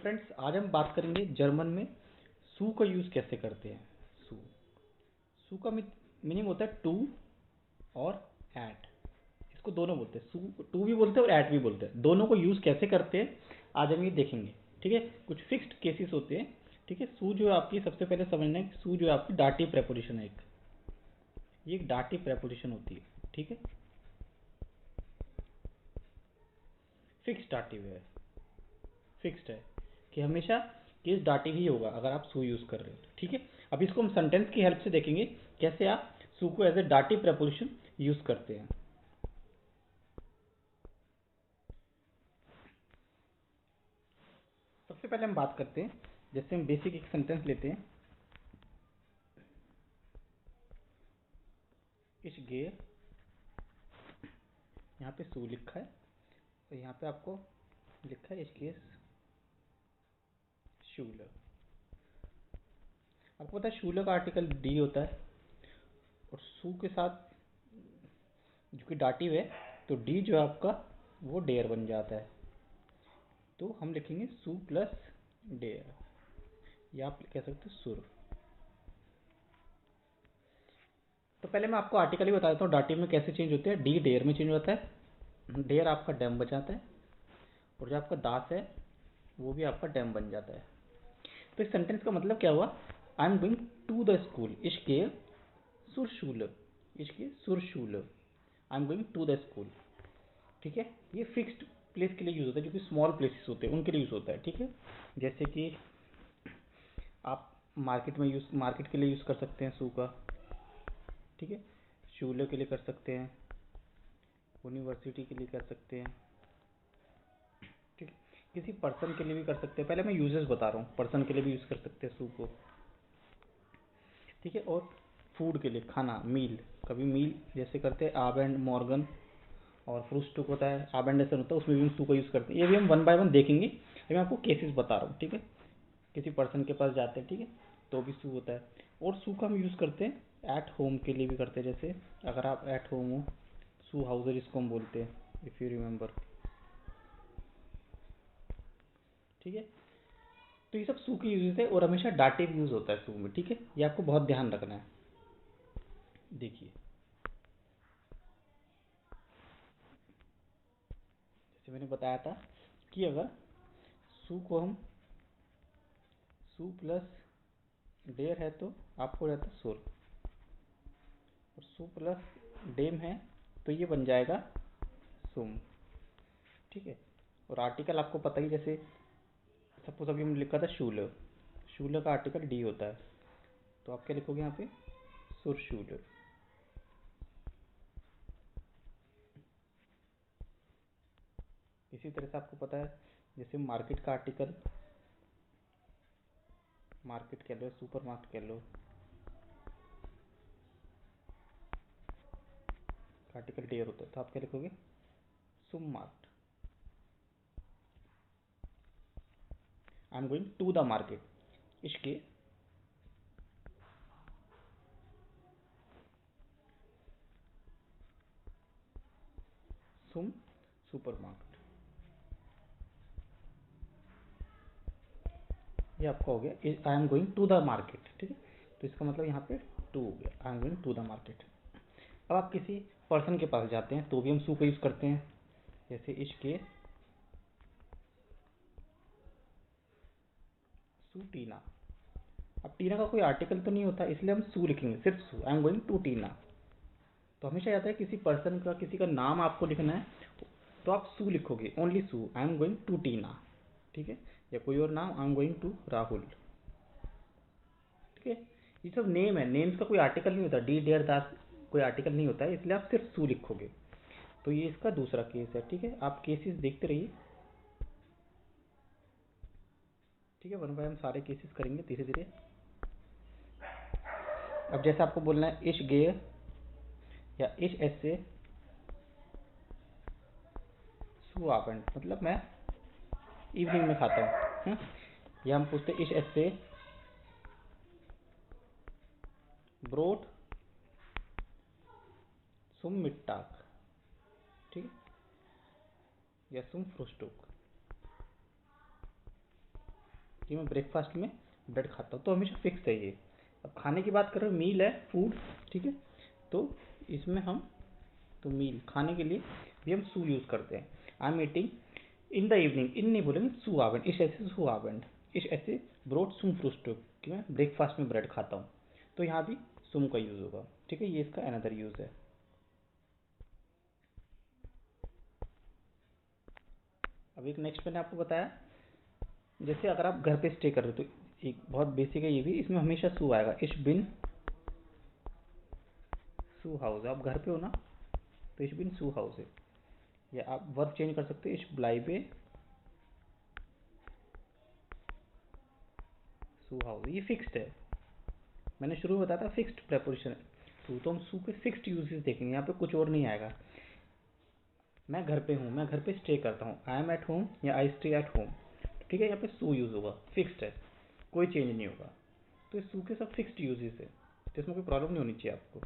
Friends, आज हम बात करेंगे जर्मन में सू का यूज़ कैसे करते हैं। सू सू का मीनिंग होता है टू और एट। इसको दोनों बोलते हैं, सू टू भी बोलते हैं और एट भी बोलते हैं। दोनों को यूज़ कैसे करते हैं आज हम ये देखेंगे। ठीक है, कुछ फिक्स्ड केसेस होते हैं। ठीक है, सू जो है आपकी, सबसे पहले समझना है कि सू जो है आपकी डाटिव प्रेपोजिशन है। ये एक डाटिव प्रेपोजिशन होती है। ठीक है, फिक्स्ड डाटिव है, फिक्स्ड है कि हमेशा केस डाटिव ही होगा अगर आप सू यूज़ कर रहे हो। ठीक है, अब इसको हम सेंटेंस की हेल्प से देखेंगे कैसे आप सू को as a dative preposition use करते हैं। सबसे पहले हम बात करते हैं, जैसे हम बेसिक एक सेंटेंस लेते हैं, इस गेयर, यहाँ पे सू लिखा है और यहाँ पे आपको लिखा है इस केस शूलर। आपको पता है शूलर का आर्टिकल डी होता है और सू के साथ जो कि डाटिव है, तो डी जो है आपका वो डेयर बन जाता है। तो हम लिखेंगे सू प्लस डेयर, या आप कह सकते हो सुर। तो पहले मैं आपको आर्टिकल ही बता देता हूँ डाटिव में कैसे चेंज होते हैं। डी डेयर में चेंज होता है, डेयर आपका डैम बन जाता है और जो आपका दास है वो भी आपका डैम बन जाता है। तो इस सेंटेंस का मतलब क्या हुआ, I am going to the school, इश्के सुरशूल, इश्के सुरशूल, I am going to the school. ठीक है, ये फिक्स्ड प्लेस के लिए यूज होता है, जो कि स्मॉल प्लेसेस होते हैं उनके लिए यूज होता है। ठीक है, जैसे कि आप मार्केट के लिए यूज कर सकते हैं सू का। ठीक है, शूले के लिए कर सकते हैं, यूनिवर्सिटी के लिए कर सकते हैं। ठीक है, किसी पर्सन के लिए भी कर सकते हैं। पहले मैं यूजेस बता रहा हूँ, पर्सन के लिए भी यूज कर सकते हैं सू को। ठीक है, और फूड के लिए, खाना, मील, कभी मील जैसे करते हैं आब एंड मॉर्गन, और फ्रूस्टुक होता है, आब एंड होता है, उसमें भी हम सू का यूज़ करते हैं। ये भी हम वन बाय वन देखेंगे, अभी मैं आपको केसेस बता रहा हूँ। ठीक है, किसी पर्सन के पास जाते हैं, ठीक है, तो भी सू होता है। और सू का हम यूज़ करते हैं एट होम के लिए भी करते हैं, जैसे अगर आप एट होम हो, सू हाउसर जिसको हम बोलते हैं, इफ़ यू रिमेंबर। ठीक है, तो ये सब सू के यूजेस है और हमेशा डाटिव यूज होता है सू में। ठीक है, ये आपको बहुत ध्यान रखना है। देखिए, जैसे मैंने बताया था कि अगर सू को हम सू प्लस डेयर है तो आपको रहता है सुर, और सू प्लस डेम है तो ये बन जाएगा सुम। ठीक है, और आर्टिकल आपको पता ही, जैसे सपोज अभी हमने लिखा था शूलर, शूलर का आर्टिकल डी होता है, तो आप क्या लिखोगे यहाँ पे, सुर शूलर। इसी तरह से आपको पता है, जैसे मार्केट का आर्टिकल, मार्केट कह लो, सुपर मार्केट कह लो, आर्टिकल डेयर होता है, तो आप क्या लिखोगे, सुम मार्ट, I am going to the market, इसके सुम सुपर मार्केट। ये आपका हो गया, I am going to the market. ठीक है, तो इसका मतलब यहाँ पे टू हो गया, I am going to the market. अब आप किसी पर्सन के पास जाते हैं तो भी हम सू का यूज़ करते हैं, जैसे इसके सू टीना। अब टीना का कोई आर्टिकल तो नहीं होता, इसलिए हम सू लिखेंगे, सिर्फ सू, आई एम गोइंग टू टीना। तो हमेशा याद है, किसी पर्सन का, किसी का नाम आपको लिखना है तो आप सू लिखोगे, ओनली सू, I am going to Tina. ठीक है, या कोई और नाम, I am going to Rahul. ठीक है, ये सब नेम है, नेम्स का कोई आर्टिकल नहीं होता, डी डेयर दास कोई आर्टिकल नहीं होता है, इसलिए आप सिर्फ सू लिखोगे। तो ये इसका दूसरा केस है। ठीक है, आप केसेस देखते रहिए। ठीक है, वन बाय हम सारे केसेस करेंगे धीरे धीरे। अब जैसे आपको बोलना है इश गेयर या इश ऐसे सू आपेंट, मतलब मैं इवनिंग में खाता हूँ। या हम पूछते इश ऐसे ब्रोट सुम मिट्टाक। ठीक है, या सुम फ्रुस्टुक। कि मैं ब्रेकफास्ट में ब्रेड खाता हूँ, तो हमेशा फिक्स है ये। अब खाने की बात कर रहे हो, मील है, फूड, ठीक है। तो इसमें हम, तो मील खाने के लिए भी हम सू यूज़ करते हैं। I am eating in the evening, in नहीं बोलेंगे, सू आवेंड, इस ऐसे सू आवेंड, इस ऐसे ब्रोड सुम फ्रूस्टो, कि मैं ब्रेकफास्ट में ब्रेड खाता हूँ, तो यहाँ भी सुम का यूज़ होगा, ठीक है। ये इसका अनदर यूज़ है। अब एक नेक्स्ट मैंने आपको बताया, जैसे अगर आप घर पे स्टे कर रहे हो, तो एक बहुत बेसिक है ये भी, इसमें हमेशा सू आएगा। इश बिन सू हाउस, आप घर पे हो ना, तो इश बिन सू हाउस है। या आप वर्ब चेंज कर सकते हो, इश ब्लाइबे सू हाउस, ये फिक्स्ड है। मैंने शुरू में बताया था फिक्स्ड प्रेपोजिशन है टू, तो हम सू के फिक्स्ड यूजेस देखेंगे, यहाँ पे कुछ और नहीं आएगा। मैं घर पे हूँ, मैं घर पे स्टे करता हूँ, आई एम एट होम या आई स्टे एट होम, ठीक है। यहाँ पे सू यूज होगा, फिक्स्ड है, कोई चेंज नहीं होगा। तो इस सू के सब फिक्स्ड यूजेस है, तो इसमें कोई प्रॉब्लम नहीं होनी चाहिए आपको।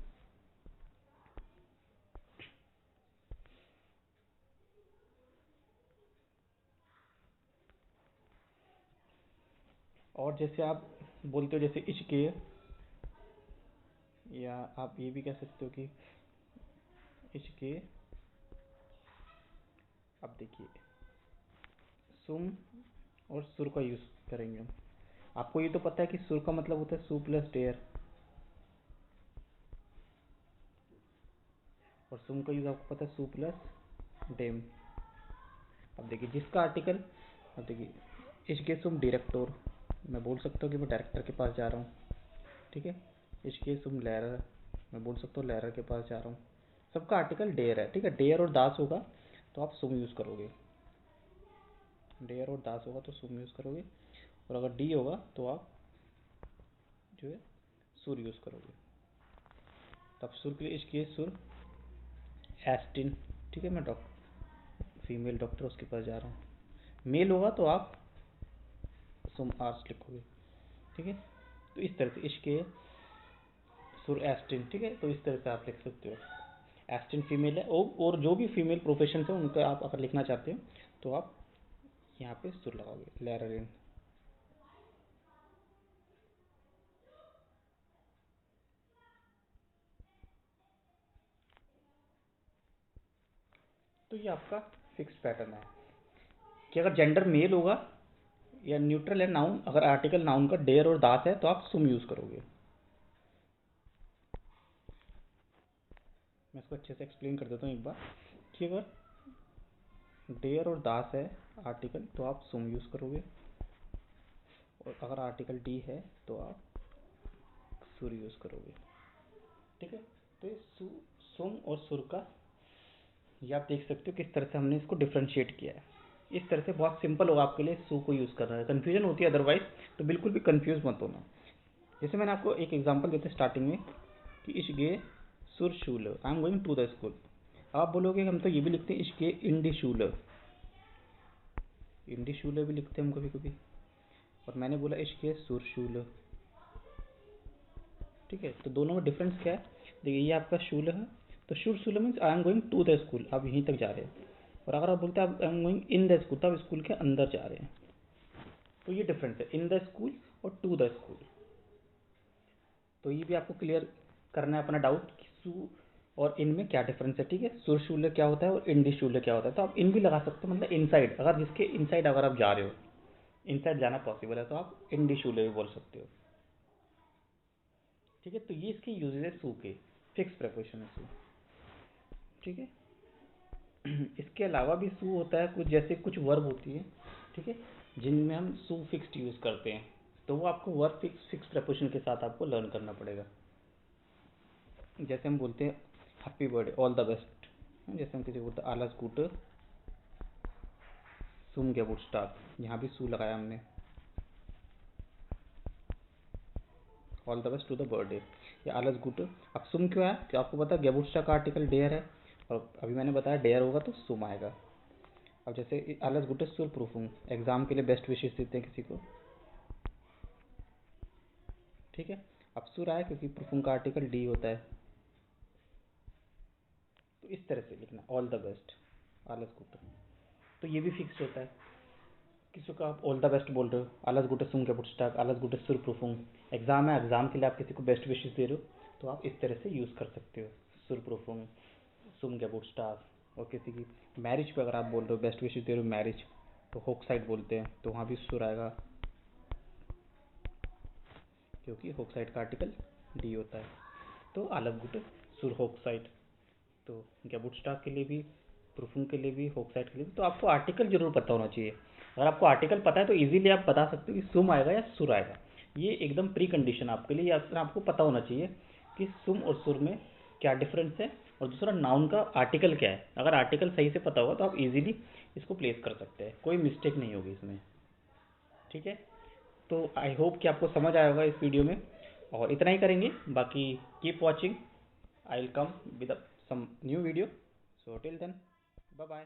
और जैसे आप बोलते हो जैसे इश्के, या आप ये भी कह सकते हो कि इश्के, अब देखिए सुम और सुर का यूज़ करेंगे हम। आपको ये तो पता है कि सुर का मतलब होता है सू प्लस डेयर, और सुम का यूज़ आपको पता है सू प्लस डेम। अब देखिए जिसका आर्टिकल, अब देखिए इश्के सुम डायरेक्टोर, मैं बोल सकता हूँ कि मैं डायरेक्टर के पास जा रहा हूँ, ठीक है। इश्के सुम लहर, मैं बोल सकता हूँ लहर के पास जा रहा हूँ। सबका आर्टिकल डेयर है, ठीक है। डेयर और दास होगा तो आप सुम यूज़ करोगे, डेयर और दास होगा तो सुम यूज़ करोगे, और अगर डी होगा तो आप जो है सुर यूज़ करोगे। तब सुर के लिए इश्के सुर एस्टिन, ठीक है। मैं डॉक्टर, फीमेल डॉक्टर उसके पास जा रहा हूँ। मेल होगा तो आप सुम आर्स लिखोगे, ठीक है। तो इस तरह से इश्के सुर एस्टिन, ठीक है। तो इस तरह से आप लिख सकते हो। एस्टिन फीमेल है, और जो भी फीमेल प्रोफेशन है उनका आप अगर लिखना चाहते हो तो आप यहाँ पे सुर लगाओगे, लैररिन। तो ये आपका फिक्स पैटर्न है कि अगर जेंडर मेल होगा या न्यूट्रल है नाउन, अगर आर्टिकल नाउन का डेयर और दास है तो आप सुम यूज़ करोगे। मैं इसको अच्छे से एक्सप्लेन कर देता हूँ एक बार, कि अगर डेयर और दास है आर्टिकल तो आप सुम यूज़ करोगे, और अगर आर्टिकल डी है तो आप सुर यूज़ करोगे, ठीक है। तो ये सुम और सुर का, ये आप देख सकते हो किस तरह से हमने इसको डिफ्रेंशिएट किया है। इस तरह से बहुत सिंपल होगा आपके लिए सू को यूज़ करना है। कन्फ्यूजन होती है अदरवाइज, तो बिल्कुल भी कन्फ्यूज मत होना। जैसे मैंने आपको एक एग्जांपल देते स्टार्टिंग में कि इश्गे सुर शूल, I am going to the school. आप बोलोगे हम तो ये भी लिखते हैं इश्गे इंडी शूल, इंडी शूल भी लिखते हैं हम कभी कभी, और मैंने बोला इश्गे सुर शूल, ठीक है। तो दोनों में डिफरेंस क्या है, देखिए ये आपका शूल है, तो शुर शूल means I am going to the school, आप यहीं तक जा रहे हैं। और अगर आप बोलते हैं I am going in the school, तो आप स्कूल के अंदर जा रहे हैं। तो ये डिफरेंस है, इन द स्कूल और टू द स्कूल। तो ये भी आपको क्लियर करना है अपना डाउट कि सू और इन में क्या डिफरेंस है, ठीक है। सुर शूल्य क्या होता है और इंडी शूल्य क्या होता है, तो आप इन भी लगा सकते हो, मतलब इनसाइड, अगर जिसके इनसाइड अगर आप जा रहे हो, इनसाइड जाना पॉसिबल है, तो आप इंडी शूल्य भी बोल सकते हो, ठीक है। तो ये इसके यूजेज है सू के, फिक्स प्रेपोजिशन है सू, ठीक है। इसके अलावा भी सू होता है कुछ, जैसे कुछ वर्ब होती है, ठीक है, जिनमें हम सू फिक्स्ड यूज़ करते हैं, तो वो आपको वर्ब फिक्स फिक्स प्रेपोजिशन के साथ आपको लर्न करना पड़ेगा। जैसे हम बोलते हैं happy birthday, all the best, जैसे हम किसी को बोलते हैं आलस गुट सुम गेबुट स्टार, यहाँ भी सू लगाया हमने, all the best to the birthday या आलस गुट। अब सुम क्यों है, कि आपको पता है गेबुट स्टार का आर्टिकल डेयर है, और अभी मैंने बताया डेयर होगा तो सुम आएगा। अब जैसे आलस गुट सुर प्रूफूंग, एग्जाम के लिए बेस्ट विशेष देते हैं किसी को, ठीक है। अब सुर आया क्योंकि प्रूफूंग का आर्टिकल डी होता है, तो इस तरह से लिखना ऑल द बेस्ट आलस गुट, तो ये भी फिक्स होता है, किसी को आप ऑल द बेस्ट बोल रहे हो, alles Gute zum Geburtstag, alles Gute zur Prüfung। Exam है, एग्ज़ाम के लिए आप किसी को बेस्ट विशेस दे रहे हो तो आप इस तरह से यूज़ कर सकते हो, zur Prüfung, zum Geburtstag। और किसी की मैरिज पे अगर आप बोल रहे हो, बेस्ट विशेस दे रहे हो मैरिज, तो होक साइड बोलते हैं, तो वहाँ भी सुर आएगा, क्योंकि होक साइड का आर्टिकल डी होता है। तो alles Gute zur Hochzeit। तो गेबुटस्टाक के लिए भी, प्रूफिंग के लिए भी, होक्साइड के लिए भी, तो आपको आर्टिकल जरूर पता होना चाहिए। अगर आपको आर्टिकल पता है तो इजीली आप बता सकते हो कि सुम आएगा या सुर आएगा। ये एकदम प्री कंडीशन आपके लिए, या फिर आपको पता होना चाहिए कि सुम और सुर में क्या डिफरेंस है, और दूसरा नाउन का आर्टिकल क्या है। अगर आर्टिकल सही से पता होगा तो आप इजीली इसको प्लेस कर सकते हैं, कोई मिस्टेक नहीं होगी इसमें। ठीक है, तो आई होप कि आपको समझ आया होगा इस वीडियो में, और इतना ही करेंगे। बाकी keep watching, I will come with some new video. So till then, bye bye.